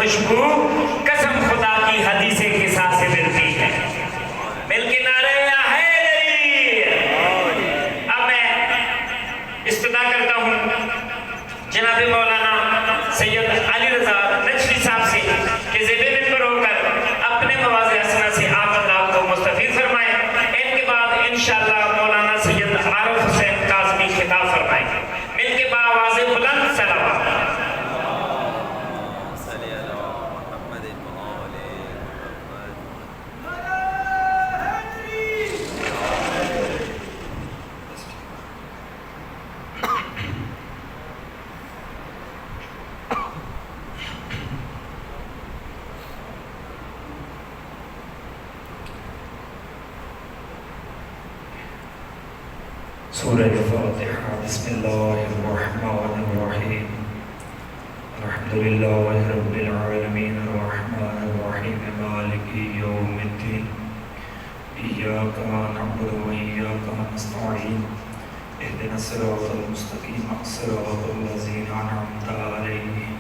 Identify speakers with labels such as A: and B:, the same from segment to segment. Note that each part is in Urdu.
A: خوشبو قسم خدا کی حدیث قصہ سے ملتی ہے. مل کے نعرہ یا حیدری. اب میں استدعا کرتا ہوں جناب مولانا سید علی رضا نجفی صاحب سے کہ زیر منبر ہو کر اپنے مواضع حسنہ سے آپ اللہ کو مستفید فرمائیں. ان کے بعد انشاءاللہ مولانا سید عارف حسین کاظمی خطاب فرمائیں. مل کے بآواز بلند صلوات.
B: سورة الفاتحة. بسم الله الرحمن الرحيم. الحمد لله رب العالمين الرحمن الرحيم مالك يوم الدين. إياك نعبد وإياك نستعين. اهدنا الصراط المستقيم صراط الذين أنعمت عليهم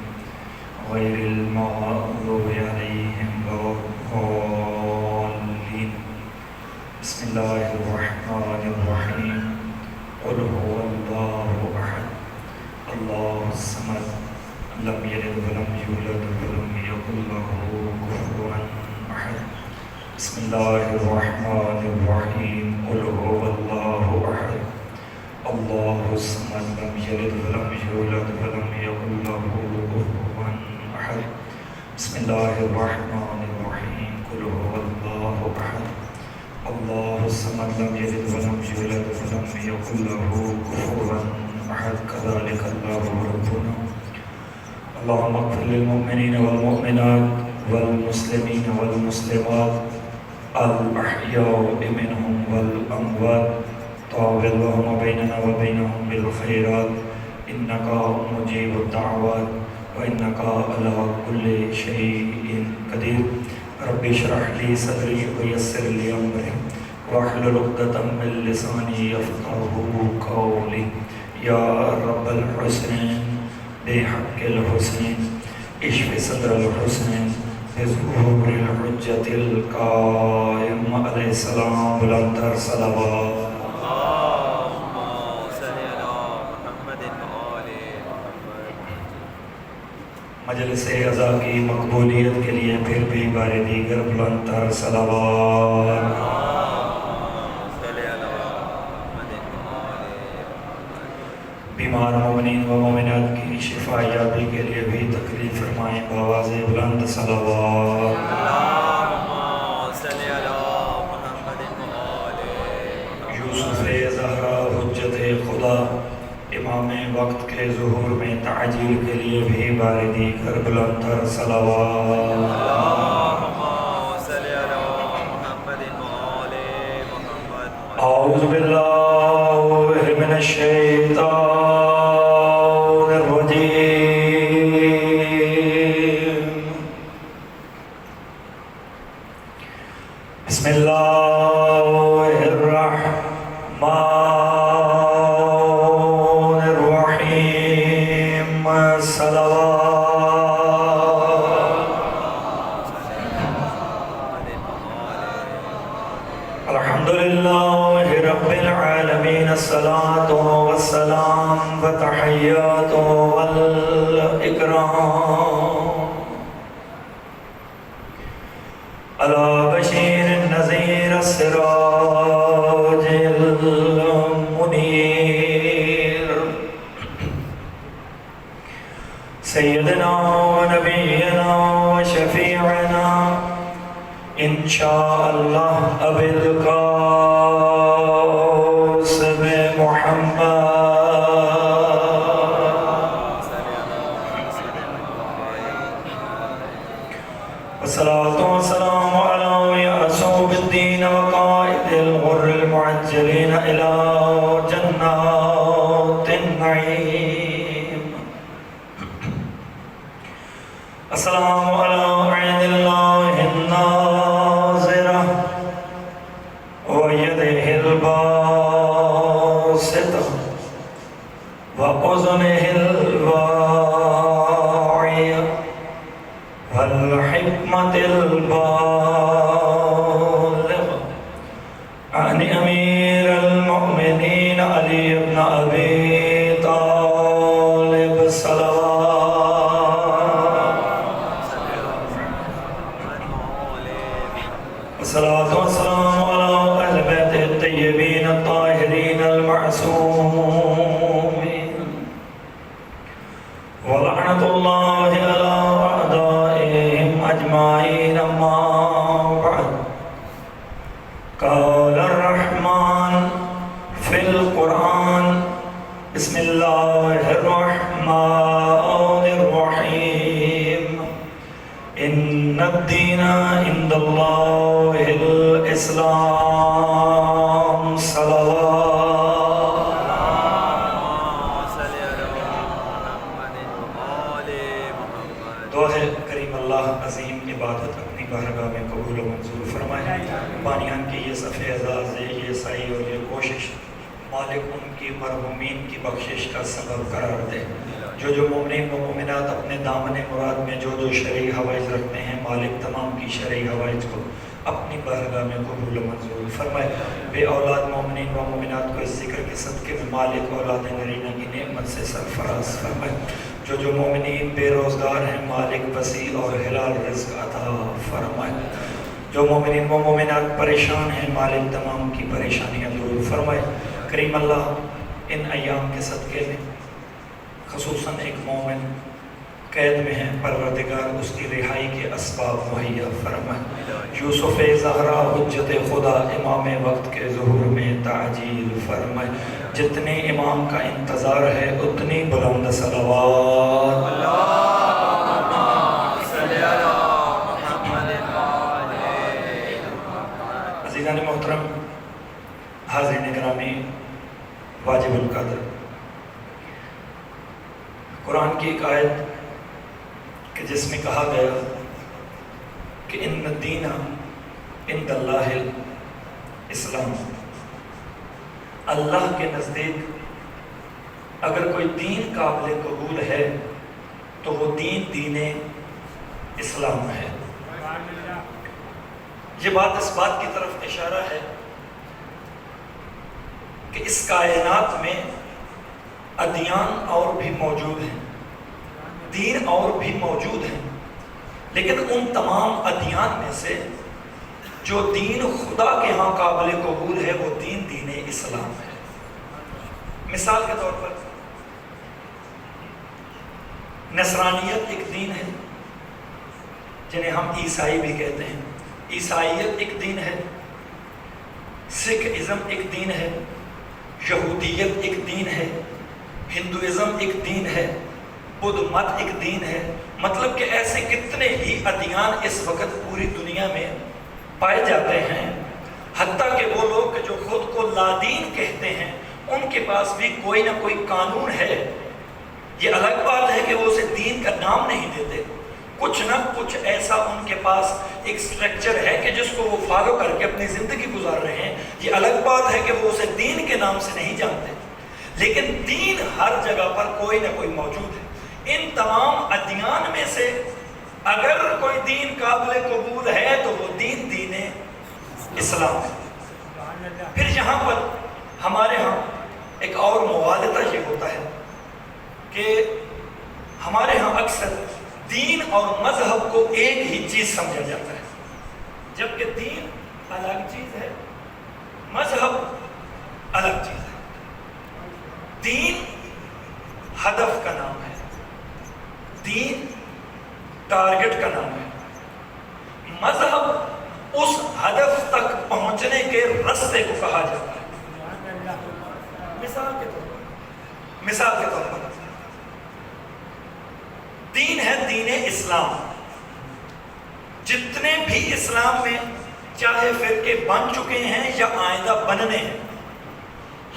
B: غير المغضوب عليهم ولا الضالين. بسم الله الرحمن الرحيم. قل هو الله أحد الله الصمد لم يلد ولم يولد ولم يكن له كفوا أحد. بسم الله الرحمن الرحيم. قل هو الله أحد الله الصمد لم يلد ولم يولد ولم يكن له كفوا أحد. بسم الله الرحمن الرحيم. قل هو الله أحد الله الصمد لم يلد ولم يولد ولم يكن له كفوا أحد. كذلك الله ربنا. اللهم اغفر للمؤمنين والمؤمنات والمسلمين والمسلمات الأحياء منهم والأموات. طاول اللهم بيننا وبينهم بالخيرات إنك مجيب الدعوات وإنك على كل شيء قدير. رب اشرح لي صدري ويسر لي أمري واحلل عقدة من لساني يفقهوا قولي. يا رب الحسنين بحق الحسنين اشف صدر الحسنين بظهور الحجة القائم عليه السلام. بلندر صلوات. مجلس عزا کی مقبولیت کے لیے پھر بھی بار دیگر بلند تر صلوات. بیمار مومنین و مومنات کی شفا یابی کے لیے بھی تقریب فرمائیں بآواز بلند صلوات. یوسف زہرا حجت خدا امام وقت کے ظہور میں تعجیل کے لیے بھی بار دیگر بلند تر صلوات. اعوذ باللہ من الشیطان الرجیم. بسم اللہ الرحمن الرحیم. صلوات. الحمدللہ رب العالمین. الصلاة والسلام وتحیات والاکرام علی بشیر النذیر السراج المنیر سیدنا و نبینا و شفیعنا انشاءاللہ ابی القاسم محمد. والصلاة والسلام على يعصوب الدين وقائد الغر المعجلين إلى جنات النعيم. السلام على عين الله الناظرة ويده الباسطة وأذنه الواعية معصومين ولعنة الله على أعدائهم أجمعين أما بعد قال الرحمن في القرآن بسم الله الرحمن الرحيم إن الدين عند الله الإسلام صلوات دعا ہے کریم اللہ عظیم عبادت اپنی بارگاہ میں قبول و منظور فرمائے بانیان کی یہ صفحہ اعزاز ہے یہ سعی اور یہ کوشش مالک ان کی مرحومین کی بخشش کا سبب قرار دے جو مومنین و مومنات اپنے دامن مراد میں جو شرعی حوائج رکھتے ہیں مالک تمام کی شرعی حوائج کو اپنی بارگاہ میں قبول و منظور فرمائے بے اولاد مومنین و مومنات کو اس ذکر کے صدقے میں مالک اولاد نرینہ کی نعمت سے سرفراز فرمائے جو مومنین بے روزگار ہیں مالک وسیع اور حلال رزق عطا فرمائے جو مومنین و مومنات پریشان ہیں مالک تمام کی پریشانیاں دور فرمائے کریم اللہ ان ایام کے صدقے میں خصوصاً ایک مومن قید میں ہے پروردگار اس کی رہائی کے اسباب مہیا فرمائے یوسف زہرا حجت خدا امام وقت کے ظہور میں تعجیل فرمائے جتنے امام کا انتظار ہے اتنی بلند صلوات عزیزان محترم حاضرین گرامی واجب القدر قرآن کی ایک آیت کہ جس میں کہا گیا کہ ان الدین عند اللہ الاسلام اللہ کے نزدیک اگر کوئی دین قابل قبول ہے تو وہ دین اسلام ہے یہ بات اس بات کی طرف اشارہ ہے کہ اس کائنات میں ادیان اور بھی موجود ہیں دین اور بھی موجود ہیں لیکن ان تمام ادیان میں سے جو دین خدا کے ہاں قابل قبول ہے وہ دین اسلام ہے مثال کے طور پر نصرانیت ایک دین ہے جنہیں ہم عیسائی بھی کہتے ہیں عیسائیت ایک دین ہے سکھ ازم ایک دین ہے یہودیت ایک دین ہے ہندوازم ایک دین ہے بدھ مت ایک دین ہے مطلب کہ ایسے کتنے ہی ادیان اس وقت پوری دنیا میں پائے جاتے ہیں حتیٰ کہ وہ لوگ جو خود کو لادین کہتے ہیں ان کے پاس بھی کوئی نہ کوئی قانون ہے یہ الگ بات ہے کہ وہ اسے دین کا نام نہیں دیتے کچھ نہ کچھ ایسا ان کے پاس ایک سٹرکچر ہے کہ جس کو وہ فالو کر کے اپنی زندگی گزار رہے ہیں یہ الگ بات ہے کہ وہ اسے دین کے نام سے نہیں جانتے لیکن دین ہر جگہ پر کوئی نہ کوئی موجود ہے ان تمام ادیان میں سے اگر کوئی دین قابل قبول ہے تو وہ دین اسلام ہے پھر یہاں پر ہمارے ہاں ایک اور موالدہ یہ ہوتا ہے کہ ہمارے ہاں اکثر دین اور مذہب کو ایک ہی چیز سمجھا جاتا ہے جبکہ دین الگ چیز ہے مذہب الگ چیز ہے دین ہدف کا نام ہے دین ٹارگٹ کا نام ہے مذہب اس ہدف تک پہنچنے کے راستے کو کہا جاتا ہے مثال کے طور پر دین ہے دین اسلام جتنے بھی اسلام میں چاہے فرقے بن چکے ہیں یا آئندہ بننے ہیں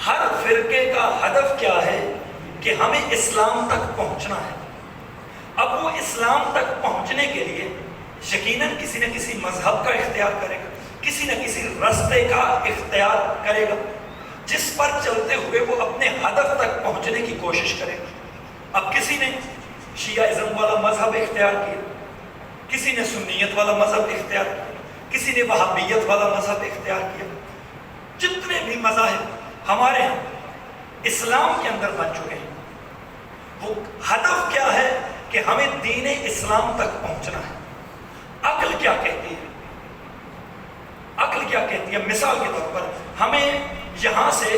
B: ہر فرقے کا ہدف کیا ہے کہ ہمیں اسلام تک پہنچنا ہے اب وہ اسلام تک پہنچنے کے لیے یقیناً کسی نہ کسی مذہب کا اختیار کرے گا کسی نہ کسی راستے کا اختیار کرے گا جس پر چلتے ہوئے وہ اپنے ہدف تک پہنچنے کی کوشش کرے گا اب کسی نے شیعہ والا مذہب اختیار کیا کسی نے سنیت والا مذہب اختیار کیا کسی نے وہابیت والا مذہب اختیار کیا جتنے بھی مذاہب ہمارے ہاں اسلام کے اندر بن چکے ہیں وہ ہدف کیا ہے کہ ہمیں دین اسلام تک پہنچنا ہے عقل کیا کہتی ہے عقل کیا کہتی ہے مثال کے طور پر ہمیں یہاں سے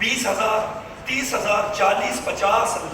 C: 20,000, 30,000, 40, 50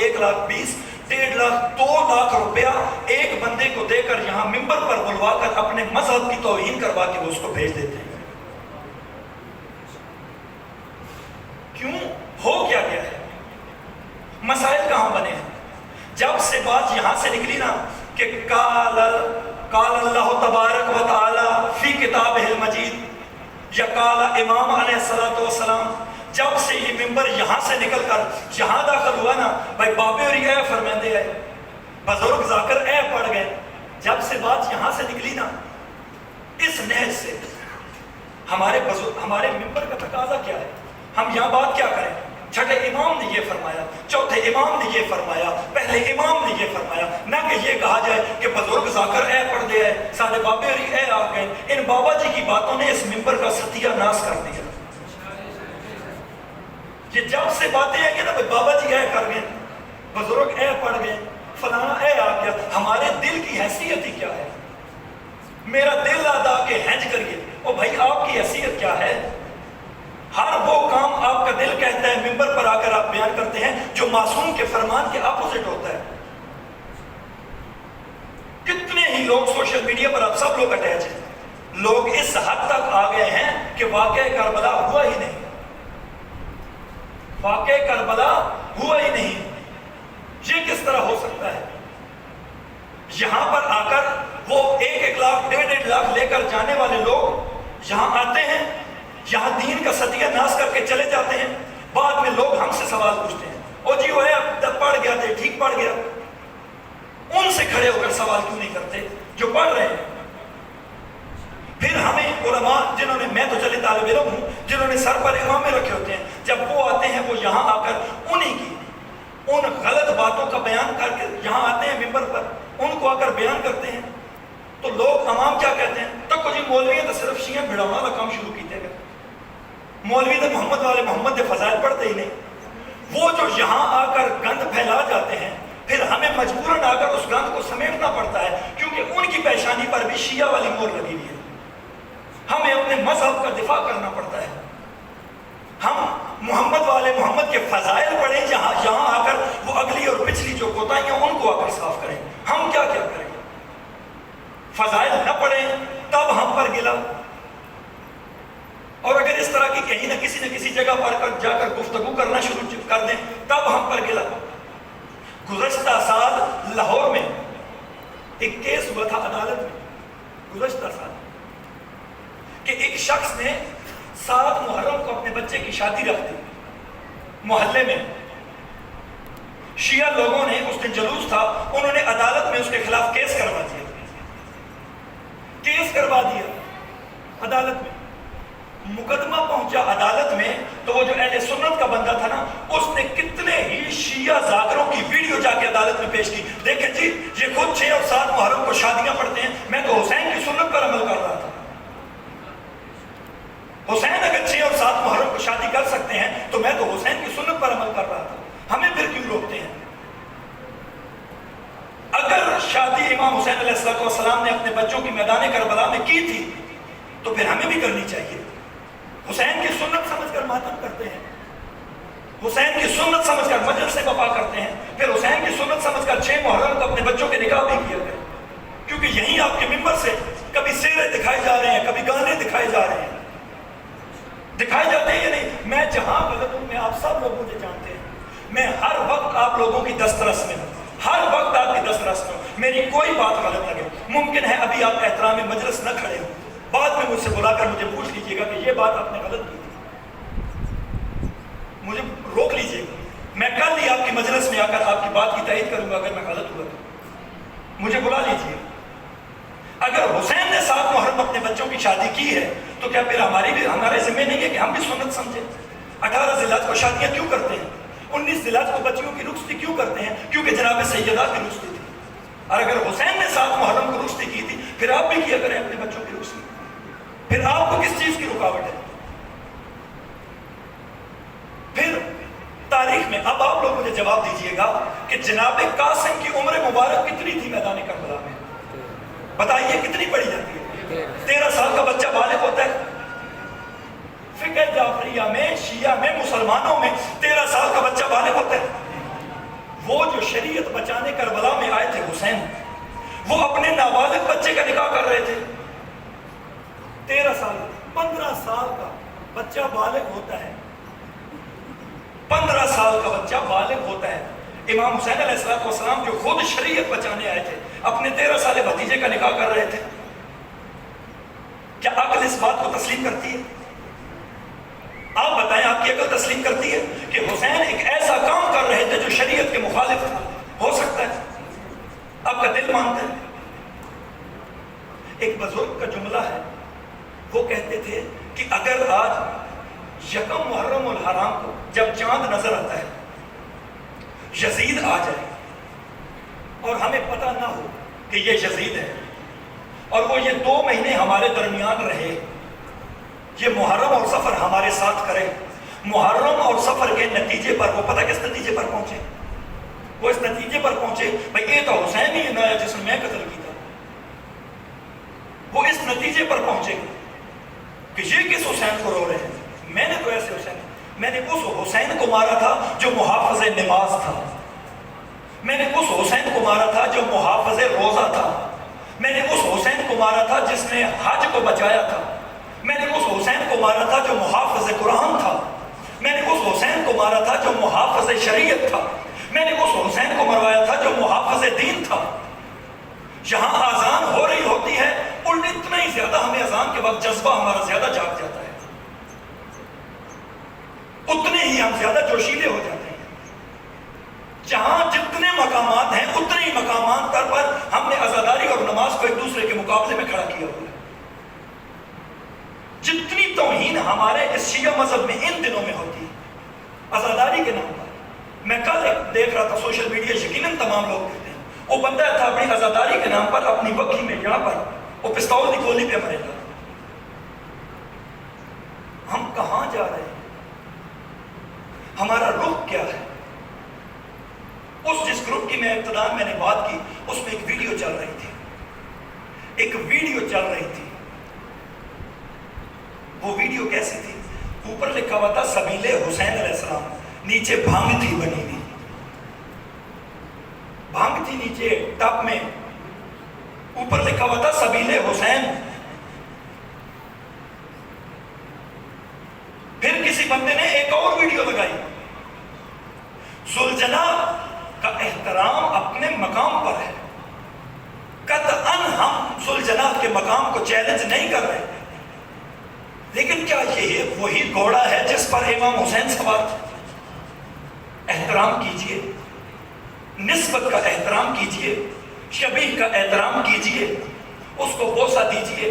C: 1,20,000 1.5 لاکھ 2 لاکھ روپیہ ایک بندے کو دے کر یہاں ممبر پر بلوا کر اپنے مذہب کی توہین کروا کے وہ اس کو بھیج دیتے ہیں. کیوں؟ ہو کیا گیا ہے؟ مسائل کہاں بنے ہیں؟ جب سے بات یہاں سے نکلی نا کہ قال اللہ تبارک و تعالی فی کتابہ المجید یا قال امام علیہ السلام، جب سے یہ ممبر یہاں سے نکل کر یہاں داخل ہوا نا بھائی بابے اور اے فرمیندے ہے، بزرگ ذاکر اے پڑھ گئے. جب سے بات یہاں سے نکلی نا اس نہج سے ہمارے ممبر کا تقاضا کیا ہے؟ ہم یہاں بات کیا کریں؟ چھٹے امام نے یہ فرمایا، چوتھے امام نے یہ فرمایا، پہلے امام نے یہ فرمایا، نہ کہ یہ کہا جائے کہ بزرگ ذاکر اے پڑھ دے ہے، سارے بابے اور اے آ گئے. ان بابا جی کی باتوں نے اس ممبر کا ستیہ ناس کر دیا. یہ جب سے باتیں ہیں کہ نا بابا جی اے کر گئے، بزرگ اے پڑھ گئے، فلانا اے آ گیا، ہمارے دل کی حیثیت ہی کیا ہے؟ میرا دل ادا کے ہینج کریے. او بھائی آپ کی حیثیت کیا ہے؟ ہر وہ کام آپ کا دل کہتا ہے ممبر پر آ کر آپ بیان کرتے ہیں جو معصوم کے فرمان کے اپوزٹ ہوتا ہے. کتنے ہی لوگ سوشل میڈیا پر آپ سب لوگ اٹیچ ہیں. لوگ اس حد تک آ گئے ہیں کہ واقعہ کربلا ہوا ہی نہیں، واقعہ کربلا ہوا ہی نہیں. یہ کس طرح ہو سکتا ہے؟ یہاں پر آ کر وہ 1 لاکھ 1.5 لاکھ لے کر جانے والے لوگ یہاں آتے ہیں، یہاں دین کا ستیہ ناس کر کے چلے جاتے ہیں. بعد میں لوگ ہم سے سوال پوچھتے ہیں، او جی وہ ہے پڑھ گیا تھے، ٹھیک پڑھ گیا. ان سے کھڑے ہو کر سوال کیوں نہیں کرتے جو پڑھ رہے ہیں؟ پھر ہمیں علماء جنہوں نے، میں تو چلے طالب علم ہوں، جنہوں نے سر پر امامے رکھے ہوتے ہیں، جب وہ آتے ہیں وہ یہاں آ کر انہی کی ان غلط باتوں کا بیان کر کے یہاں آتے ہیں ممبر پر، ان کو آ کر بیان کرتے ہیں تو لوگ عوام کیا کہتے ہیں؟ تک جی مولوی تو صرف شیعہ بھڑاؤنا والا کام شروع کیتے گئے، مولوی تو محمد والے محمد کے فضائل پڑھتے ہی نہیں. وہ جو یہاں آ کر گند پھیلا جاتے ہیں پھر ہمیں مجبوراً آ کر اس گند کو سمیٹنا پڑتا ہے کیونکہ ان کی پیشانی پر بھی شیعہ والی مور لگی ہوئی ہے. ہمیں اپنے مذہب کا دفاع کرنا پڑتا ہے. ہم محمد والے محمد کے فضائل پڑھیں، یہاں آ کر وہ اگلی اور پچھلی جو کوتاہیاں ان کو آ کر صاف کریں. ہم کیا کریں؟ فضائل نہ پڑھیں تب ہم پر گلا، اور اگر اس طرح کی کہیں نہ کسی جگہ پر جا کر گفتگو کرنا شروع کر دیں تب ہم پر گلا. گزشتہ سال لاہور میں ایک کیس ہوا تھا عدالت میں، گزشتہ سال، کہ ایک شخص نے 7 محرم کو اپنے بچے کی شادی رکھ دی محلے میں. شیعہ لوگوں نے، اس دن جلوس تھا، انہوں نے عدالت میں اس کے خلاف کیس کروا دیا عدالت میں. مقدمہ پہنچا عدالت میں تو وہ جو اہل سنت کا بندہ تھا نا، اس نے کتنے ہی شیعہ ذاکروں کی ویڈیو جا کے عدالت میں پیش کی. دیکھیں جی یہ خود 6 اور 7 محرم کو شادیاں پڑھتے ہیں، میں تو حسین کی سنت پر عمل کر رہا تھا. حسین اگر 6 اور 7 محرم کو شادی کر سکتے ہیں تو میں تو حسین کی سنت پر عمل کر رہا تھا. ہمیں پھر کیوں روکتے ہیں؟ اگر شادی امام حسین علیہ السلام نے اپنے بچوں کی میدان کربلا میں کی تھی تو پھر ہمیں بھی کرنی چاہیے. حسین کی سنت سمجھ کر ماتم کرتے ہیں، حسین کی سنت سمجھ کر مجلس سے وفا کرتے ہیں، پھر حسین کی سنت سمجھ کر 6 محرم کو اپنے بچوں کے نکاح بھی کیا گئے. کیونکہ یہیں آپ کے ممبر سے کبھی سیرے دکھائے جا رہے ہیں، کبھی گانے دکھائے جا رہے ہیں. دکھائے جاتے ہیں یا نہیں؟ میں جہاں غلط ہوں، میں آپ سب لوگ مجھے جانتے ہیں، میں ہر وقت آپ لوگوں کی دسترس میں ہوں، ہر وقت آپ کی دسترس میں ہوں. میری کوئی بات غلط لگے، ممکن ہے ابھی آپ احترام مجلس نہ کھڑے ہوں، بعد میں مجھ سے بلا کر مجھے پوچھ لیجئے گا کہ یہ بات آپ نے غلط کی تھی، مجھے روک لیجئے گا. میں کل ہی آپ کی مجلس میں آ کر آپ کی بات کی تائید کروں گا. اگر میں غلط ہوا تو مجھے بلا لیجئے. اگر حسین نے 7 محرم اپنے بچوں کی شادی کی ہے تو کیا پھر ہمارے ذمہ نہیں ہے کہ ہم بھی سنت سمجھیں؟ 18 ذی الحج کو شادیاں کیوں کرتے ہیں؟ 19 ذی الحج کو بچیوں کی رخصتی کیوں کرتے ہیں؟ کیونکہ جناب سیدہ کی رخصتی تھی. اور اگر حسین نے 7 محرم کو رخصتی کی تھی پھر آپ بھی کیا کریں اپنے بچوں کی رخصتی. پھر آپ کو کس چیز کی رکاوٹ ہے؟ پھر تاریخ میں اب آپ لوگ مجھے جواب دیجئے گا کہ جناب قاسم کی عمر مبارک کتنی تھی میدان کربلا میں؟ بتائیے کتنی پڑھی جاتی ہے؟ 13 سال کا بچہ بالغ ہوتا ہے. فقہ جعفریہ میں، شیعہ میں، مسلمانوں میں 13 سال کا بچہ بالغ ہوتا ہے. وہ جو شریعت بچانے کربلا میں آئے تھے حسین، وہ اپنے نابالغ بچے کا نکاح کر رہے تھے۔ 13 سال 15 سال کا بچہ بالغ ہوتا ہے، 15 سال کا بچہ بالغ ہوتا ہے۔ امام حسین علیہ السلام جو خود شریعت بچانے آئے تھے، اپنے 13 سالے بھتیجے کا نکاح کر رہے تھے۔ کیا عقل اس بات کو تسلیم کرتی ہے؟ آپ بتائیں، آپ کی عقل تسلیم کرتی ہے کہ حسین ایک ایسا کام کر رہے تھے جو شریعت کے مخالف تھا؟ ہو سکتا ہے؟ آپ کا دل مانتا ہے؟ ایک بزرگ کا جملہ ہے، وہ کہتے تھے کہ اگر آج یکم محرم الحرام کو جب چاند نظر آتا ہے یزید آ جائے اور ہمیں پتہ نہ ہو کہ یہ یزید ہے، اور وہ یہ 2 مہینے ہمارے درمیان رہے، یہ محرم اور سفر ہمارے ساتھ کرے، محرم اور سفر کے نتیجے پر وہ پتہ کس نتیجے پر پہنچے؟ وہ اس نتیجے پر پہنچے بھئی یہ تو حسین ہی نہ ہے جس نے میں قتل کی تھا۔ وہ اس نتیجے پر پہنچے کہ یہ کس حسین کو رو رہے ہیں؟ میں نے تو ایسے حسین، میں نے اس حسین کو مارا تھا جو محافظ نماز تھا، میں نے اس حسین کو مارا تھا جو محافظ روزہ تھا، میں نے اس حسین کو مارا تھا جس نے حج کو بچایا تھا، میں نے اس حسین کو مارا تھا جو محافظ قرآن تھا، میں نے اس حسین کو مارا تھا جو محافظ شریعت تھا، میں نے اس حسین کو مروایا تھا جو محافظ دین تھا۔ جہاں آزان ہو رہی ہوتی ہے اتنا ہی زیادہ ہمیں اذان کے وقت جذبہ ہمارا زیادہ جاگ جاتا ہے، اتنے ہی ہم زیادہ جوشیلے ہو جاتے ہیں۔ جہاں جتنے مقامات ہیں اتنے ہی مقامات پر ہم نے عزاداری اور نماز کو ایک دوسرے کے مقابلے میں کھڑا کیا ہوا ہے۔ جتنی توہین ہمارے اس شیعہ مذہب میں ان دنوں میں ہوتی ہے عزاداری کے نام پر، میں کل دیکھ رہا تھا سوشل میڈیا، یقیناً تمام لوگ دیکھتے ہیں، وہ بندہ تھا اپنی عزاداری کے نام پر اپنی بکھی میں یہاں پر وہ پستول کی گولی پہ مرے گا۔ ہم کہاں جا رہے ہیں؟ ہمارا رخ کیا ہے؟ اس جس گروپ کی میں ابتدا میں نے بات کی اس میں ایک ویڈیو چل رہی تھی، وہ ویڈیو کیسی تھی؟ اوپر لکھا ہوا تھا سبیل حسین علیہ السلام، نیچے بھانگ تھی بنی ہوئی، بھانگ تھی نیچے ٹپ میں، اوپر لکھا ہوا تھا سبیل حسین۔ پھر کسی بندے نے ایک اور ویڈیو لگائی، ذوالجناح کا احترام اپنے مقام پر ہے، قطعاً ہم ذوالجناح کے مقام کو چیلنج نہیں کر رہے، لیکن کیا یہ وہی گھوڑا ہے جس پر امام حسین سوار تھے؟ احترام کیجئے، نسبت کا احترام کیجئے، شبیہ کا احترام کیجئے، اس کو بوسہ دیجئے،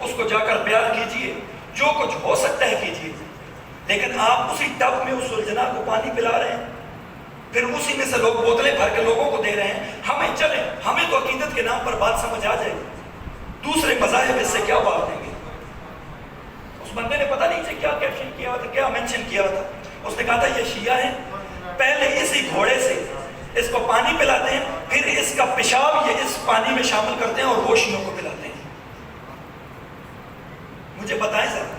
C: اس کو جا کر پیار کیجئے، جو کچھ ہو سکتا ہے کیجئے، لیکن آپ اسی ٹب میں اس ذوالجناح کو پانی پلا رہے ہیں، پھر اسی میں سے لوگ بوتلیں بھر کے لوگوں کو دے رہے ہیں۔ ہمیں چلیں، ہمیں تو عقیدت کے نام پر بات سمجھ آ جائے گی، دوسرے مذاہب اس سے کیا بات دیں گے؟ اس بندے نے پتہ نہیں کیا کیپشن کیا تھا، کیا مینشن کیا تھا، اس نے کہا تھا یہ شیعہ ہیں، پہلے اسی گھوڑے سے اس کو پانی پلاتے ہیں، پھر اس کا پیشاب یہ اس پانی میں شامل کرتے ہیں اور وہ شیعوں کو پلاتے ہیں۔ مجھے بتائیں ذرا،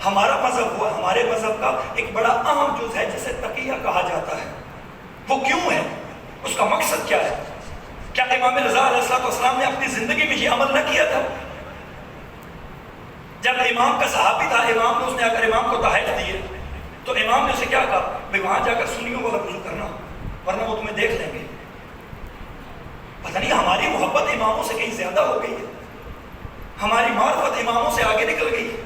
C: ہمارا مذہب ہوا، ہمارے مذہب کا ایک بڑا اہم جز ہے جسے تقیہ کہا جاتا ہے، وہ کیوں ہے؟ اس کا مقصد کیا ہے؟ کیا امام رضا علیہ السلام نے اپنی زندگی میں یہ عمل نہ کیا تھا؟ جب امام کا صحابی تھا، امام نے اس نے اگر امام کو تحائف دیے تو امام نے اسے کیا کہا؟ بھئی وہاں جا کر سنیوں والا وضو کرنا، ورنہ وہ تمہیں دیکھ لیں گے۔ پتہ نہیں ہماری محبت اماموں سے کہیں زیادہ ہو گئی ہے، ہماری معرفت اماموں سے آگے نکل گئی ہے،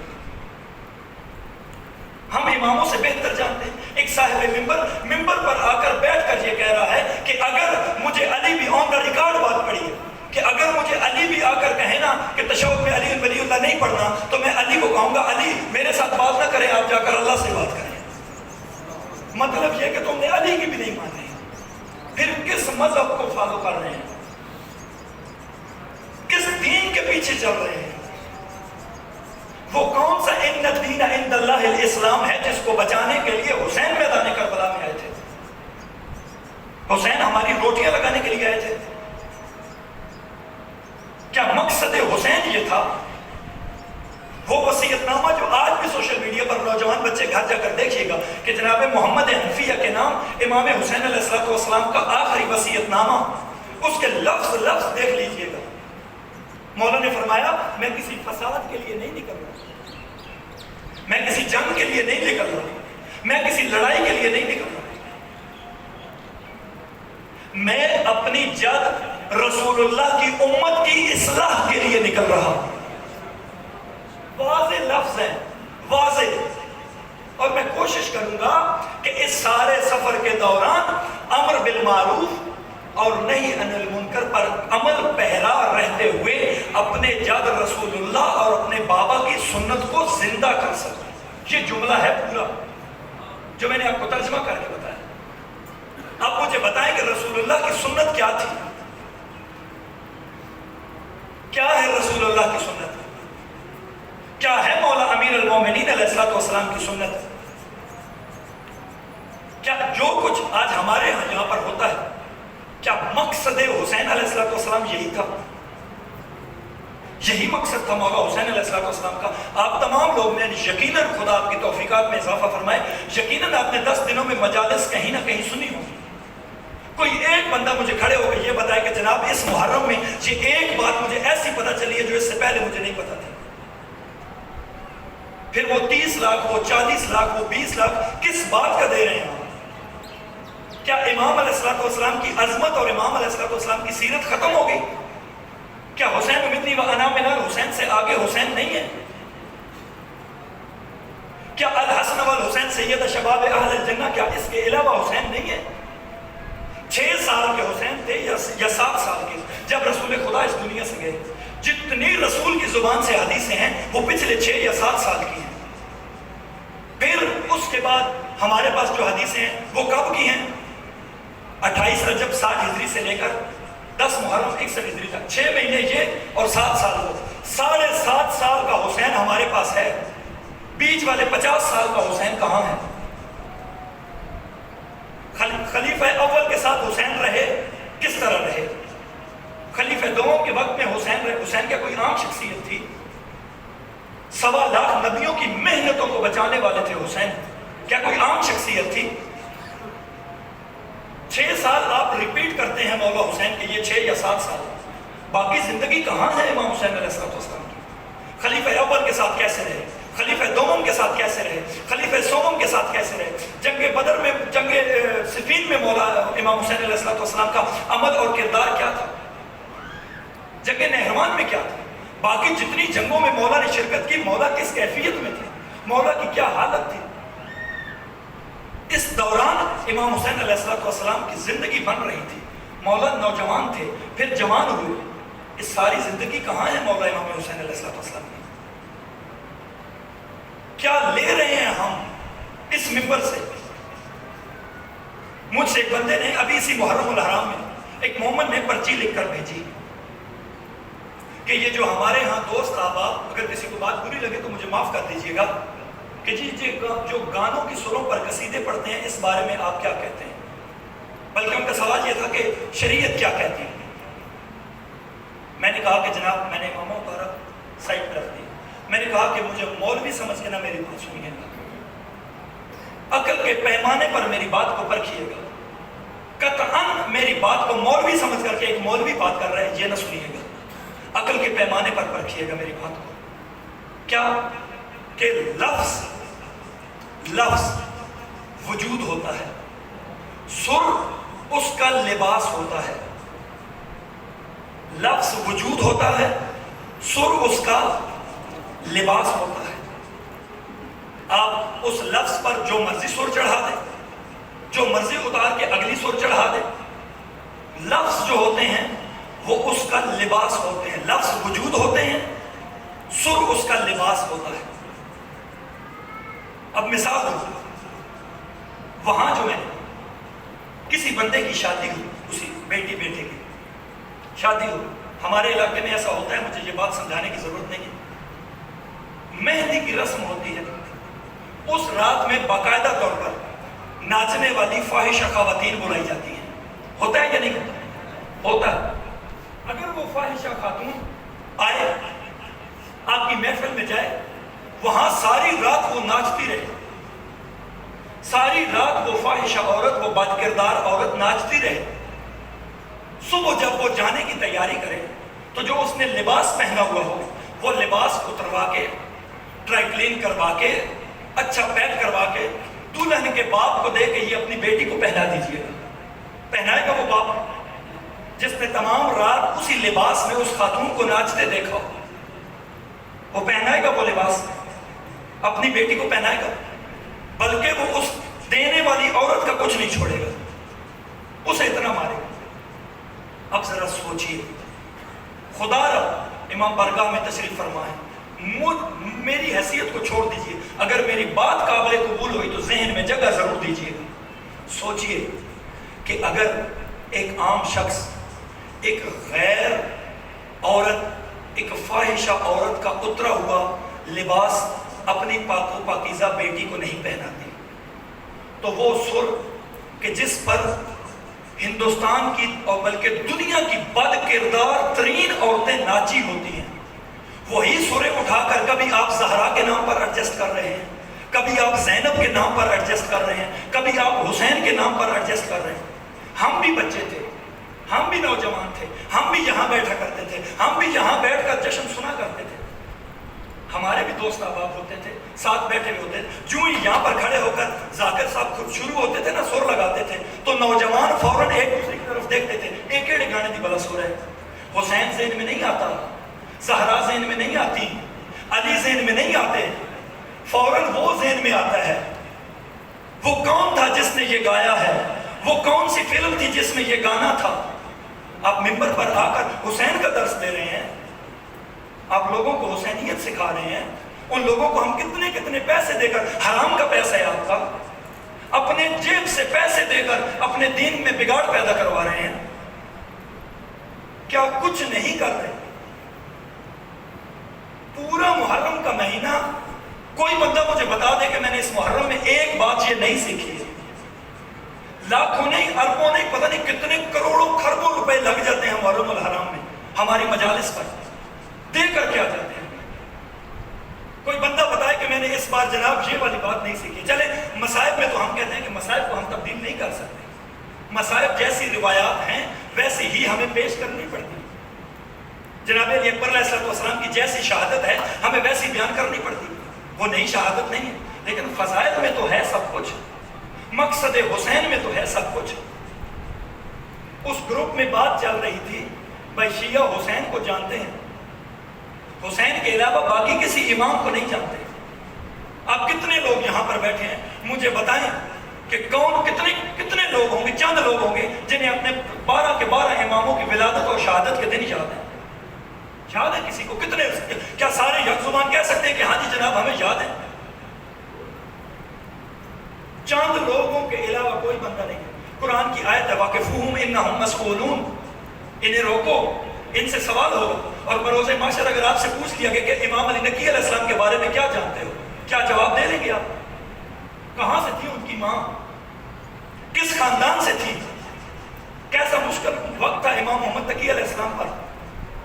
C: ہم اماموں سے بہتر جانتے ہیں۔ ایک صاحب ممبر پر آ کر بیٹھ کر یہ کہہ رہا ہے کہ اگر مجھے علی بھی آن دا ریکارڈ بات پڑی ہے کہ اگر مجھے علی بھی آ کر کہے نا کہ تشہد میں علی ولی اللہ نہیں پڑھنا تو میں علی کو کہوں گا علی میرے ساتھ بات نہ کریں، آپ جا کر اللہ سے بات کریں۔ مطلب یہ کہ تم نے علی کی بھی نہیں مانی، پھر کس مذہب کو فالو کر رہے ہیں؟ کس دین کے پیچھے چل رہے ہیں؟ وہ کون سا ان الدین عند اللہ الاسلام ہے جس کو بچانے کے لیے حسین میدان کربلا میں آئے تھے؟ حسین ہماری روٹیاں لگانے کے لیے آئے تھے؟ کیا مقصد حسین یہ تھا؟ وہ وصیت نامہ جو آج بھی بھی سوشل میڈیا پر نوجوان بچے گھر جا کر دیکھیے گا کہ جناب محمد حنفیہ کے نام امام حسین علیہ السلام کا آخری وصیت نامہ، اس کے لفظ لفظ دیکھ لیجئے گا۔ مولا نے فرمایا میں کسی فساد کے لیے نہیں نکل رہا، میں کسی جنگ کے لیے نہیں نکل رہا، میں کسی لڑائی کے لیے نہیں نکل رہا، میں اپنی جد رسول اللہ کی امت کی اصلاح کے لیے نکل رہا۔ واضح لفظ ہیں، واضح۔ اور میں کوشش کروں گا کہ اس سارے سفر کے دوران امر بالمعروف اور نہی عن المنکر پر عمل پیرا رہتے ہوئے اپنے جد رسول اللہ اور اپنے بابا کی سنت کو زندہ کر سکوں۔ یہ جملہ ہے پورا جو میں نے آپ کو ترجمہ کر کے بتایا۔ اب مجھے بتائیں کہ رسول اللہ کی سنت کیا تھی؟ کیا ہے رسول اللہ کی سنت؟ کیا ہے مولا امیر المومنین علیہ السلام کی سنت؟ کیا جو کچھ آج ہمارے ہاں یہاں پر ہوتا ہے، کیا مقصد حسین علیہ السلام یہی تھا؟ یہی مقصد تھا مولا حسین علیہ السلام کا؟ آپ تمام لوگ نے یقیناً خدا آپ کی توفیقات میں اضافہ فرمائے، یقیناً آپ نے 10 دنوں میں مجالس کہیں نہ کہیں سنی ہوگی۔ کوئی ایک بندہ مجھے کھڑے ہو کے یہ بتائے کہ جناب اس محرم میں یہ ایک بات مجھے ایسی پتہ چلی ہے جو اس سے پہلے مجھے نہیں پتہ تھی۔ پھر وہ 30 لاکھ، وہ 40 لاکھ، وہ 20 لاکھ کس بات کا دے رہے ہیں؟ کیا امام علیہ السلام کی عظمت اور امام علیہ السلام کی سیرت ختم ہو گئی؟ کیا حسین منی و انا من الحسین سے آگے حسین نہیں ہے؟ کیا الحسن والحسین سید شباب اہل الجنہ، کیا اس کے علاوہ حسین نہیں ہے؟ 6 سال کے حسین تھے یا 7 سال کے جب رسول خدا اس دنیا سے گئے؟ جتنی رسول کی زبان سے حدیثیں ہیں وہ پچھلے 6 یا 7 سال کی ہیں۔ پھر اس کے بعد ہمارے پاس جو حدیثیں ہیں وہ کب کی ہیں؟ 28 رجب 60 ہجری سے لے کر 10 محرم 61 ہجری تک، 6 مہینے یہ اور 7 سال وہ۔ 7.5 سال کا حسین ہمارے پاس ہے، بیچ والے 50 سال کا حسین کہاں ہے؟ خلیفہ اول کے ساتھ حسین رہے، کس طرح رہے؟ خلیفہ دوم کے وقت میں حسین رہے، حسین کیا کوئی عام شخصیت تھی؟ 1.25 لاکھ نبیوں کی محنتوں کو بچانے والے تھے حسین، کیا کوئی عام شخصیت تھی؟ 6 سال آپ ریپیٹ کرتے ہیں مولا حسین کے، یہ 6 یا 7 سال، باقی زندگی کہاں ہے امام حسین علیہ السلام کی؟ خلیفہ اول کے ساتھ کیسے رہے؟ خلیفہ دوم کے ساتھ کیسے رہے؟ خلیفہ سوم کے ساتھ کیسے رہے؟ جنگ بدر میں، جنگ صفین میں مولا امام حسین علیہ السلام کا عمل اور کردار کیا تھا؟ جنگ نہروان میں کیا تھا؟ باقی جتنی جنگوں میں مولا نے شرکت کی، مولا کس کیفیت میں تھے؟ مولا کی کیا حالت تھی؟ اس دوران امام حسین علیہ السلام کی زندگی بن رہی تھی، مولا نوجوان تھے، پھر جوان ہوئے۔ اس ساری زندگی کہاں ہے مولا امام حسین علیہ السلام کی؟ کیا لے رہے ہیں ہم اس منبر سے؟ مجھ سے ایک بندے نے ابھی اسی محرم الحرام میں ایک مومن نے پرچی لکھ کر بھیجی کہ یہ جو ہمارے ہاں دوست احباب، اگر کسی کو بات بری لگے تو مجھے معاف کر دیجیے گا، کہ جی جو گانوں کی سروں پر قصیدے پڑھتے ہیں اس بارے میں آپ کیا کہتے ہیں؟ بلکہ ان کا سوال یہ تھا کہ شریعت کیا کہتی ہے؟ میں نے کہا کہ جناب، میں نے امام اتارا سائڈ پر رکھ دی، میں نے کہا کہ مجھے مولوی سمجھ کے نہ میری بات سنیے گا، عقل کے پیمانے پر میری بات کو پرکھیے گا، قطعاً میری بات کو مولوی سمجھ کر کے ایک مولوی بات کر رہا ہے یہ نہ سنیے گا، عقل کے پیمانے پر پرکھیے گا میری بات کو۔ کیا کہ لفظ وجود ہوتا ہے، سر اس کا لباس ہوتا ہے، لفظ وجود ہوتا ہے، سر اس کا لباس ہوتا ہے۔ آپ اس لفظ پر جو مرضی سر چڑھا دیں، جو مرضی اتار کے اگلی سر چڑھا دیں، لفظ جو ہوتے ہیں وہ اس کا لباس ہوتے ہیں، لفظ وجود ہوتے ہیں، سر اس کا لباس ہوتا ہے۔ اب مثال دوں، وہاں جو ہے کسی بندے کی شادی ہو، اسی بیٹے کی شادی ہو، ہمارے علاقے میں ایسا ہوتا ہے، مجھے یہ بات سمجھانے کی ضرورت نہیں ہے، مہندی کی رسم ہوتی ہے، اس رات میں باقاعدہ طور پر ناچنے والی فاحشہ خواتین بلائی جاتی ہیں، ہوتا ہے یا نہیں ہوتا ہے؟ اگر وہ فاحشہ خاتون آئے آپ کی محفل میں جائے وہاں ساری رات وہ ناچتی رہے، ساری رات وہ فاحشہ عورت، وہ بد کردار عورت ناچتی رہے۔ صبح جب وہ جانے کی تیاری کرے تو جو اس نے لباس پہنا ہوا ہو وہ لباس اتروا کے، ڈرائی کلین کروا کے، اچھا پیک کروا کے دلہن کے باپ کو دے کے یہ اپنی بیٹی کو پہنا دیجیے گا۔ پہنائے گا وہ باپ جس نے تمام رات اسی لباس میں اس خاتون کو ناچتے دیکھا ہو، وہ پہنائے گا وہ لباس، اپنی بیٹی کو پہنائے گا، بلکہ وہ اس دینے والی عورت کا کچھ نہیں چھوڑے گا، اسے اتنا مارے گا۔ اب ذرا سوچئے، خدا رب امام برگاہ میں تشریف فرمائے، میری حیثیت کو چھوڑ دیجئے، اگر میری بات قابل قبول ہوئی تو ذہن میں جگہ ضرور دیجئے گا۔ سوچئے کہ اگر ایک عام شخص ایک غیر عورت، ایک فاحشہ عورت کا اترا ہوا لباس اپنی پاک و پاکیزہ بیٹی کو نہیں پہناتی، تو وہ سر کہ جس پر ہندوستان کی اور بلکہ دنیا کی بد کردار ترین عورتیں ناچی ہوتی ہیں، وہی سریں اٹھا کر کبھی آپ زہرا کے نام پر ایڈجسٹ کر رہے ہیں، کبھی آپ زینب کے نام پر ایڈجسٹ کر رہے ہیں، کبھی آپ حسین کے نام پر ایڈجسٹ کر رہے ہیں۔ ہم بھی بچے تھے، ہم بھی نوجوان تھے، ہم بھی یہاں بیٹھا کرتے تھے، ہم بھی یہاں بیٹھ کر جشن سنا کرتے تھے، ہمارے بھی دوست احباب ہوتے تھے، ساتھ بیٹھے ہوئے ہوتے تھے۔ جو ہی یہاں پر کھڑے ہو کر ذاکر صاحب خود شروع ہوتے تھے نا، سر لگاتے تھے تو نوجوان فوراً ایک دوسرے کی طرف دیکھتے تھے، ایک ایڑے گانے دی بلا سر ہے۔ حسین ذہن میں نہیں آتا، زہرا ذہن میں نہیں آتی، علی ذہن میں نہیں آتے، فوراً وہ ذہن میں آتا ہے وہ کون تھا جس نے یہ گایا ہے، وہ کون سی فلم تھی جس میں یہ گانا تھا۔ آپ ممبر پر آ کر حسین کا درس دے رہے ہیں، آپ لوگوں کو حسینیت سکھا رہے ہیں، ان لوگوں کو ہم کتنے کتنے پیسے دے کر، حرام کا پیسہ ہے آپ کا، اپنے جیب سے پیسے دے کر اپنے دین میں بگاڑ پیدا کروا رہے ہیں، کیا کچھ نہیں کر رہے۔ پورا محرم کا مہینہ کوئی بندہ مجھے بتا دے کہ میں نے اس محرم میں ایک بات یہ نہیں سیکھی ہے۔ لاکھوں نہیں، اربوں نہیں، پتہ نہیں کتنے کروڑوں خربوں روپے لگ جاتے ہیں محرم الحرام میں ہماری مجالس پر، دے کر کیا جاتے ہیں۔ کوئی بندہ بتائے کہ میں نے اس بار جناب یہ والی بات نہیں سیکھی۔ چلے مصائب میں تو ہم کہتے ہیں کہ مصائب کو ہم تبدیل نہیں کر سکتے، مصائب جیسی روایات ہیں ویسی ہی ہمیں پیش کرنی پڑتی ہے۔ جناب علی اکبر علیہ السلام کی جیسی شہادت ہے ہمیں ویسی بیان کرنی پڑتی ہے، وہ نئی شہادت نہیں ہے، لیکن فضائل میں تو ہے سب کچھ، مقصد حسین میں تو ہے سب کچھ۔ اس گروپ میں بات چل رہی تھی، بھائی شیعہ حسین کو جانتے ہیں، حسین کے علاوہ باقی کسی امام کو نہیں جانتے۔ آپ کتنے لوگ یہاں پر بیٹھے ہیں مجھے بتائیں کہ کون کتنے لوگ ہوں گے، چند لوگ ہوں گے جنہیں اپنے 12 کے 12 اماموں کی ولادت اور شہادت کے دن یاد ہے؟ یاد ہے کسی کو؟ کتنے؟ کیا سارے یک زبان کہہ سکتے ہیں کہ ہاں جی جناب ہمیں یاد ہے؟ چند لوگوں کے علاوہ کوئی بندہ نہیں ہے۔ قرآن کی آیت ہے وَقِفُوهُمْ إِنَّهُمْ مَسْئُولُونَ، انہیں روکو، ان سے سوال ہوگا۔ اور بروز محشر اگر آپ سے پوچھ لیا گیا کہ امام علی نقی علیہ السلام کے بارے میں کیا جانتے ہو، کیا جواب دے لیں گے آپ؟ کہاں سے تھی ان کی ماں، کس خاندان سے تھی، کیسا مشکل وقت تھا امام محمد تقی علیہ السلام پر،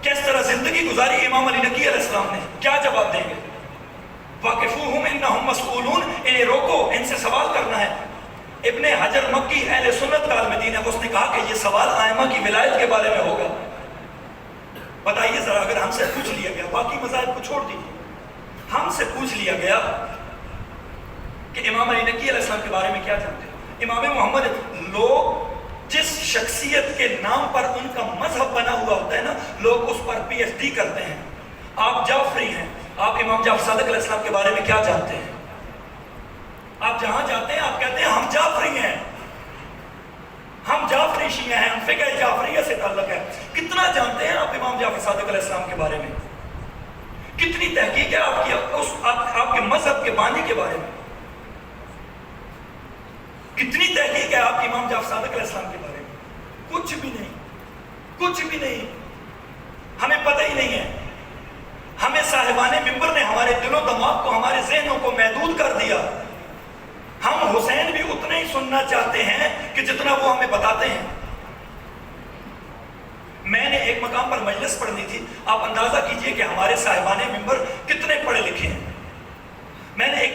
C: کس طرح زندگی گزاری امام علی نقی علیہ السلام نے، کیا جواب دیں گے؟ وَقِفُوهُمْ إِنَّهُمْ مَسْئُولُونَ، انہیں روکو، ان سے سوال کرنا ہے۔ ابن حجر مکی اہل سنت کا عالم دین ہے، اس نے کہا کہ یہ سوال ائمہ کی ولایت کے بارے میں ہوگا۔ بتائیے ذرا اگر ہم سے پوچھ لیا گیا، باقی مذاہب کو چھوڑ دیجیے، ہم سے پوچھ لیا گیا کہ امام علی نقی علیہ السلام کے بارے میں کیا جانتے ہیں، امام محمد، لوگ جس شخصیت کے نام پر ان کا مذہب بنا ہوا ہوتا ہے نا، لوگ اس پر پی ایچ ڈی کرتے ہیں۔ آپ جعفری ہیں، آپ امام جعفر صادق علیہ السلام کے بارے میں کیا جانتے ہیں؟ آپ جہاں جاتے ہیں آپ کہتے ہیں ہم جعفری ہیں، ہم جعفری شیعہ ہیں، ہم فقہ جعفریہ سے تعلق ہے۔ کتنا جانتے ہیں آپ امام جعفر صادق علیہ السلام کے بارے میں؟ کتنی تحقیق ہے آپ کی آپ کے مذہب کے بانی کے بارے میں؟ کتنی تحقیق ہے آپ کی امام جعفر صادق علیہ السلام کے بارے میں؟ کچھ بھی نہیں، کچھ بھی نہیں، ہمیں پتہ ہی نہیں ہے۔ ہمیں صاحبان منبر نے ہمارے دل و دماغ کو، ہمارے ذہنوں کو محدود کر دیا۔ ہم حسین بھی اتنا ہی سننا چاہتے ہیں کہ جتنا وہ ہمیں بتاتے ہیں۔ میں نے ایک مقام پر مجلس پڑھنی تھی، آپ اندازہ کیجئے کہ ہمارے صاحبان منبر کتنے پڑھے لکھے ہیں،